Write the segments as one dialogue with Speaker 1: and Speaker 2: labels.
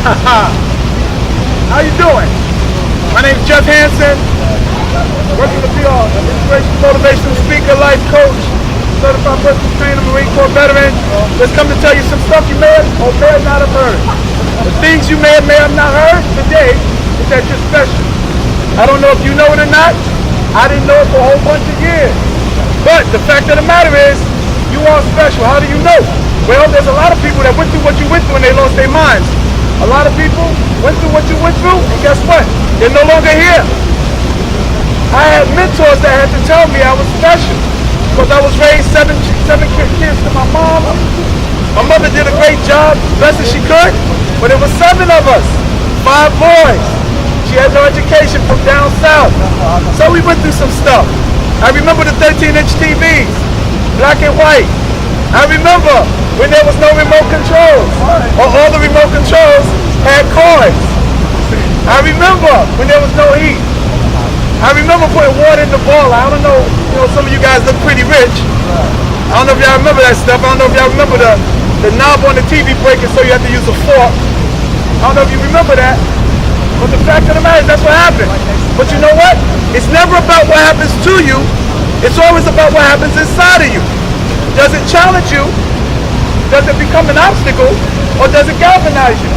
Speaker 1: How you doing? My name is Jeff Hanson. Working to be an inspirational, motivational speaker, life coach, certified personal trainer, Marine Corps veteran. Let's come to tell you some stuff you may or may not have heard. The things you may have not heard today is that you're special. I don't know if you know it or not. I didn't know it for a whole bunch of years. But the fact of the matter is, you are special. How do you know? Well, there's a lot of people that went through what you went through and they lost their minds. A lot of people went through what you went through, and guess what? They're no longer here. I had mentors that had to tell me I was special because I was raised seven kids to my mom. My mother did a great job, best as she could, but it was 7 of us, 5 boys. She had no education from down south. So we went through some stuff. I remember the 13-inch TVs, black and white. I remember when there was no remote controls, or all the remote controls had cords. I remember when there was no heat. I remember putting water in the ball. I don't know, some of you guys look pretty rich. I don't know if y'all remember that stuff. I don't know if y'all remember the knob on the TV breaking so you have to use a fork. I don't know if you remember that. But the fact of the matter is that's what happened. But you know what? It's never about what happens to you. It's always about what happens inside of you. Does it challenge you? Does it become an obstacle? Or does it galvanize you?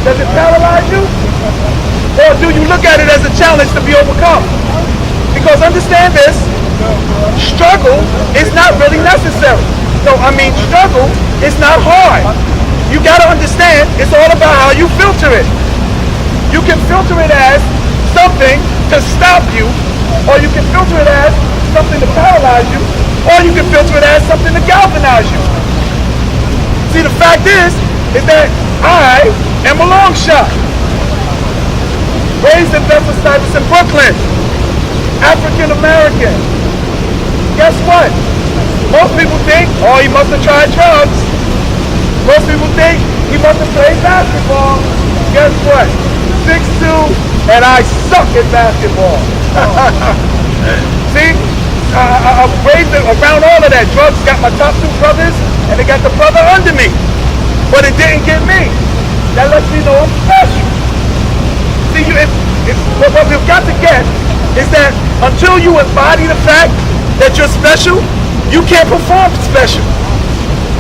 Speaker 1: Does it paralyze you? Or do you look at it as a challenge to be overcome? Because understand this, struggle is not really necessary. Struggle is not hard. You gotta understand, it's all about how you filter it. You can filter it as something to stop you, or you can filter it as something to paralyze you, or you can filter it as something to galvanize you. See, the fact is that I am a long shot. Raised in Bedford-Stuyvesant, Brooklyn. African American. Guess what? Most people think, oh, he must have tried drugs. Most people think he must have played basketball. Guess what? 6'2", and I suck at basketball. See? I'm raised around all of that. Drugs got my top 2 brothers, and they got the brother under me. But it didn't get me. That lets me know I'm special. See, what we've got to get is that until you embody the fact that you're special, you can't perform special.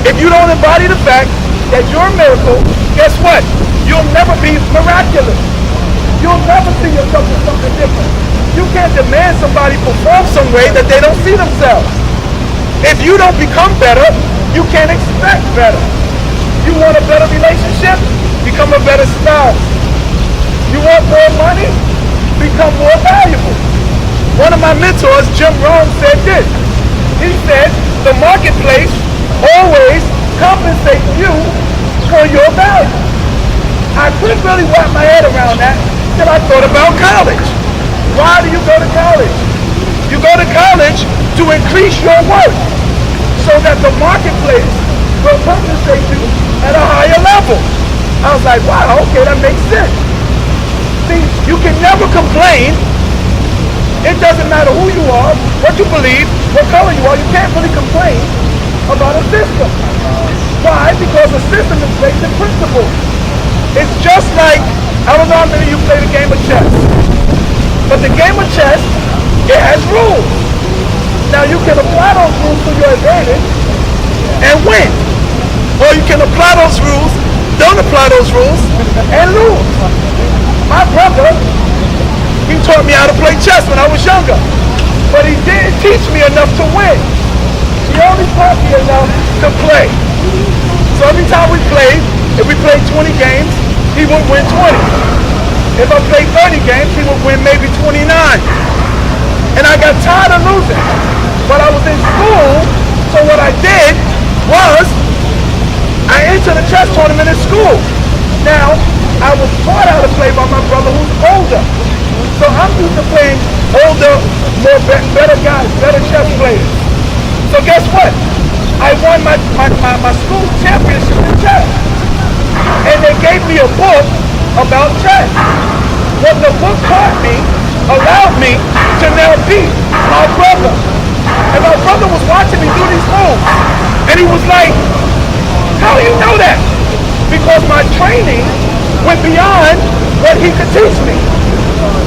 Speaker 1: If you don't embody the fact that you're a miracle, guess what? You'll never be miraculous. You'll never see yourself as something different. You can't demand somebody perform some way that they don't see themselves. If you don't become better, you can't expect better. You want a better relationship? Become a better spouse. You want more money? Become more valuable. One of my mentors, Jim Rohn, said this. He said, the marketplace always compensates you for your value. I couldn't really wrap my head around that until I thought about college. Why do you go to college? You go to college to increase your worth so that the marketplace will compensate you at a higher level. I was like, wow, okay, that makes sense. See, you can never complain. It doesn't matter who you are, what you believe, what color you are. You can't really complain about a system. Why? Because a system is based in principles. It's just like, I don't know how many of you play the game of chess, but the game of chess, it has rules. Now you can apply those rules to your advantage and win. Or you can apply those rules, don't apply those rules, and lose. My brother, he taught me how to play chess when I was younger, but he didn't teach me enough to win. He only taught me enough to play. So every time we played, if we played 20 games, he would win 20. If I played 30 games, he would win maybe 29. And I got tired of losing. But I was in school, so what I did was, I entered a chess tournament in school. Now, I was taught how to play by my brother who's older. So I'm used to playing older, better guys, better chess players. So guess what? I won my school championship in chess. And they gave me a book about chess. What the book taught me allowed me to now beat my brother. And my brother was watching me do these moves. And he was like, how do you know that? Because my training went beyond what he could teach me.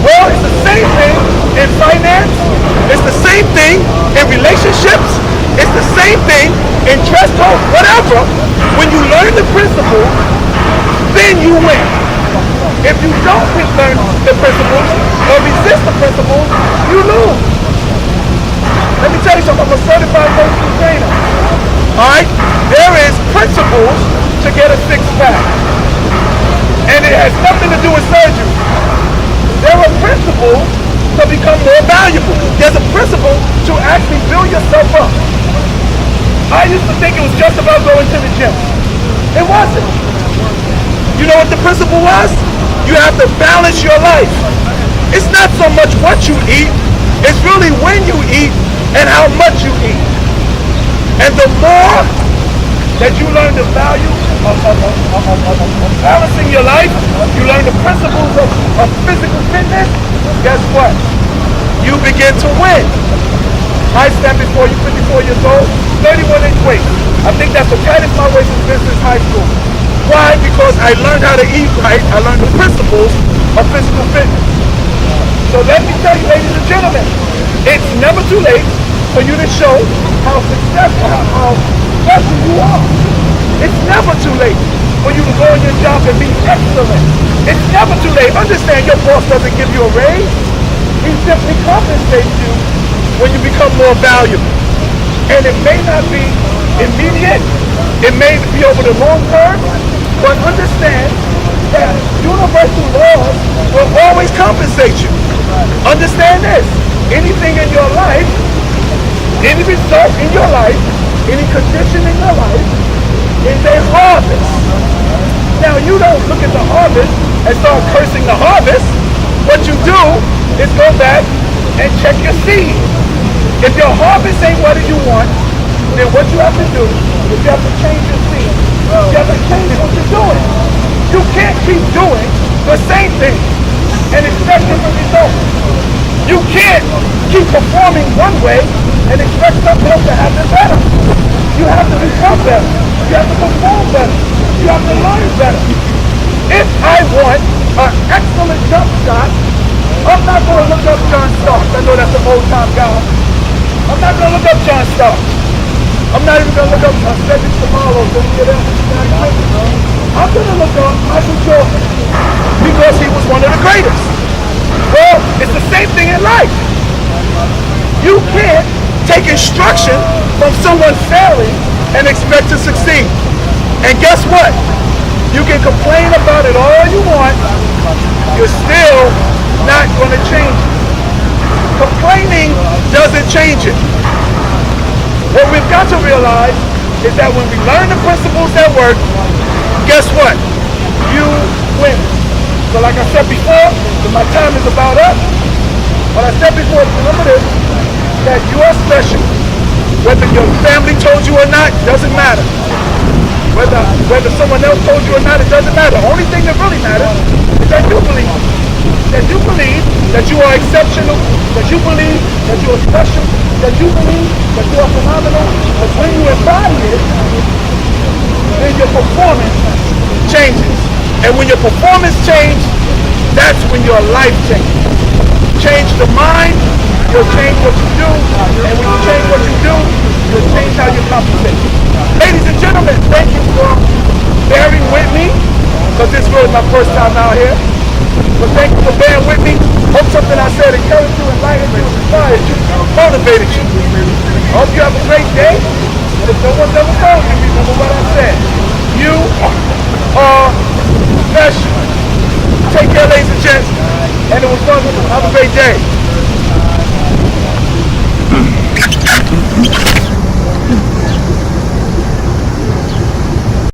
Speaker 1: Well, it's the same thing in finance. It's the same thing in relationships. It's the same thing in dress code, whatever. When you learn the principles, then you win. If you don't learn the principles or resist the principles, you lose. Let me tell you something. I'm a certified personal trainer. All right? There is principles to get a six-pack. And it has nothing to do with surgery. There are principles to become more valuable. There's a principle to actually build yourself up. I used to think it was just about going to the gym. It wasn't. You know what the principle was? You have to balance your life. It's not so much what you eat, it's really when you eat and how much you eat. And the more that you learn the value of balancing your life, you learn the principles of physical fitness, guess what? You begin to win. I stand before you 54 years old, 31 inch waist. I think that's the tightest my waist has been since high school. Why? Because I learned how to eat right. I learned the principles of physical fitness. So let me tell you, ladies and gentlemen, it's never too late for you to show how successful, how special you are. It's never too late for you to go in your job and be excellent. It's never too late. Understand, your boss doesn't give you a raise. He simply compensates you when you become more valuable. And it may not be immediate. It may be over the long term. But understand that universal laws will always compensate you. Understand this. Anything in your life, any result in your life, any condition in your life is a harvest. Now you don't look at the harvest and start cursing the harvest. What you do is go back and check your seed. If your harvest ain't what you want, then what you have to do is you have to change your seed. You have to change what you're doing. You can't keep doing the same thing and expect different results. You can't keep performing one way and expect something else to happen better. You have to become better. You have to perform better. You have to learn better. If I want an excellent jump shot, I'm not going to look up John Starks. I know that's an old-time guy. I'm not going to look up John Starks. I'm not even going to look up Cedric Tomorrow. I'm going to look up Michael Jordan because he was one of the greatest. Well, it's the same thing in life. You can't take instruction from someone failing and expect to succeed. And guess what? You can complain about it all you want. You're still not going to change it. Complaining doesn't change it. What we've got to realize is that when we learn the principles that work, guess what? You win. So like I said before, my time is about up. What I said before, remember this, that you are special. Whether your family told you or not, doesn't matter. Whether someone else told you or not, it doesn't matter. The only thing that really matters is that you believe. That you believe that you are exceptional, that you believe that you are special, that you believe that you are phenomenal. But when you embody it, then your performance changes. And when your performance changes, that's when your life changes. Change the mind, you'll change what you do. And when you change what you do, you'll change how you compensate. Ladies and gentlemen, thank you for bearing with me, because this is really my first time out here. But thank you for bearing with me. Hope something I said encouraged you, enlightened you, inspired you, motivated you. I hope you have a great day. And if no one's ever told you, remember what I said. You are special. Take care, ladies and gents. And it was fun. Have a great day.